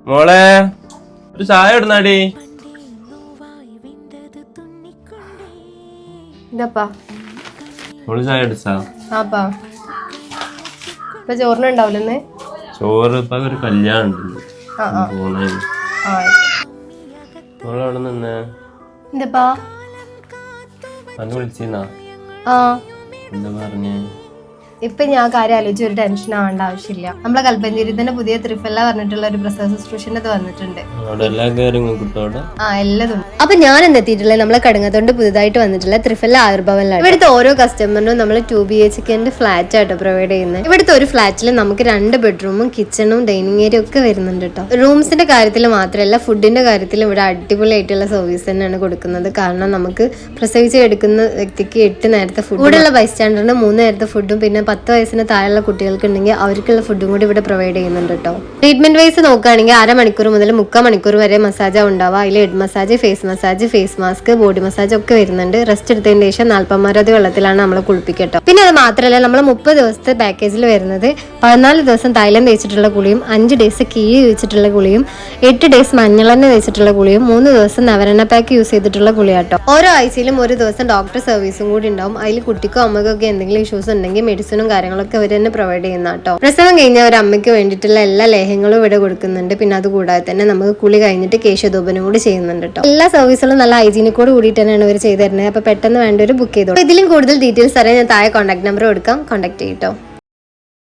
മോളെ ഒരു ചായ ഇടുന്നാടി. മോള് ചായ അടിച്ചാ? ചോറിനുണ്ടാവില്ലെന്ന്. ചോറ് ഇപ്പൊ ഒരു കല്യാണം മോളവിടെ നിന്ന് അന്ന് വിളിച്ചിന്നാ? എന്താ പറഞ്ഞേ? ഇപ്പൊ ഞാൻ കാര്യം ആലോചിച്ച് ഒരു ടെൻഷൻ ആവേണ്ട ആവശ്യമില്ല. നമ്മളെ കൽപ്പഞ്ചേരി തന്നെ പുതിയ ത്രിഫല്ല പറഞ്ഞിട്ടുള്ള ഒരു പ്രസവ ശുശ്രൂഷന്റെ വന്നിട്ടുണ്ട്. എല്ലതും. അപ്പൊ ഞാൻ എന്നെത്തിയിട്ടുള്ളത് നമ്മളെ കടുങ്ങത്തോണ്ട് പുതുതായിട്ട് വന്നിട്ടുള്ള ത്രിഫല്ല ആയുർഭവനിലാണ്. ഇവിടുത്തെ ഓരോ കസ്റ്റമറിനും നമ്മൾ 2 BHK ഫ്ലാറ്റ് ആയിട്ട് പ്രൊവൈഡ് ചെയ്യുന്നത്. ഇവിടുത്തെ ഒരു ഫ്ലാറ്റിൽ നമുക്ക് 2 ബെഡ്റൂമും കിച്ചണും ഡൈനിങ് ഏരിയ ഒക്കെ വരുന്നുണ്ട് കേട്ടോ. റൂംസിന്റെ കാര്യത്തിൽ മാത്രമല്ല ഫുഡിന്റെ കാര്യത്തിലും ഇവിടെ അടിപൊളിയായിട്ടുള്ള സർവീസ് തന്നെയാണ് കൊടുക്കുന്നത്. കാരണം നമുക്ക് പ്രസവിച്ച് എടുക്കുന്ന വ്യക്തിക്ക് 8 നേരത്തെ ഫുഡ്, ഇവിടെയുള്ള ബൈസ്റ്റാൻഡറിന് 3 നേരത്തെ ഫുഡും പിന്നെ 10 വയസ്സിന് താഴെയുള്ള കുട്ടികൾക്ക് ഉണ്ടെങ്കിൽ അവർക്കുള്ള ഫുഡും കൂടി ഇവിടെ പ്രൊവൈഡ് ചെയ്യുന്നുണ്ട് കേട്ടോ. ട്രീറ്റ്മെന്റ് വൈസ് നോക്കുകയാണെങ്കിൽ 1/2 മണിക്കൂർ മുതൽ 3/4 മണിക്കൂർ വരെ മസാജ് ഉണ്ടാവുക. അതിൽ head massage, face massage, face mask, body massage ഒക്കെ വരുന്നുണ്ട്. റെസ്റ്റ് എടുത്തതിന് ശേഷം 40 വെള്ളത്തിലാണ് നമ്മൾ കുളിപ്പിക്കട്ടോ. പിന്നെ അത് മാത്രമല്ല നമ്മൾ 30 ദിവസത്തെ പാക്കേജിൽ വരുന്നത് 14 ദിവസം തൈലം തേച്ചിട്ടുള്ള കുളിയും, 5 ഡേയ്സ് കിഴി വെച്ചിട്ടുള്ള കുളിയും, 8 ഡേയ്സ് മഞ്ഞളെണ്ണ തേച്ചിട്ടുള്ള കുളിയും, 3 ദിവസം നവരെണ്ണ പാക്ക് യൂസ് ചെയ്തിട്ടുള്ള കുളിയാട്ടോ. ഓരോ ആഴ്ചയിലും ഒരു ദിവസം ഡോക്ടർ സർവീസും കൂടി ഉണ്ടാവും. അതിൽ കുട്ടിക്കോ അമ്മക്കൊക്കെ എന്തെങ്കിലും ഇഷ്യൂസ് ഉണ്ടെങ്കിൽ മെഡിസിനും കാര്യങ്ങളൊക്കെ അവർ തന്നെ പ്രൊവൈഡ് ചെയ്യുന്ന കേട്ടോ. പ്രസവം കഴിഞ്ഞ ഒരു അമ്മയ്ക്ക് വേണ്ടിയിട്ടുള്ള എല്ലാ ലേഹങ്ങളും ഇവിടെ കൊടുക്കുന്നുണ്ട്. പിന്നെ അതുകൂടാതെ തന്നെ നമുക്ക് കുളി കഴിഞ്ഞിട്ട് കേശധൂപനും കൂടി ചെയ്യുന്നുണ്ട് കേട്ടോ. എല്ലാ സർവീസുകളും നല്ല ഹൈജീനിക്കോട് കൂടിയിട്ട് തന്നെയാണ് ഇവർ ചെയ്തു തരുന്നത്. അപ്പൊ പെട്ടെന്ന് വേണ്ട ഒരു ബുക്ക് ചെയ്തോ. ഇതിലും കൂടുതൽ ഡീറ്റെയിൽസ് അറിയാൻ ഞാൻ താഴെ കോൺടാക്ട് നമ്പർ കൊടുക്കാം, കോൺടാക്ട് ചെയ്യട്ടോ.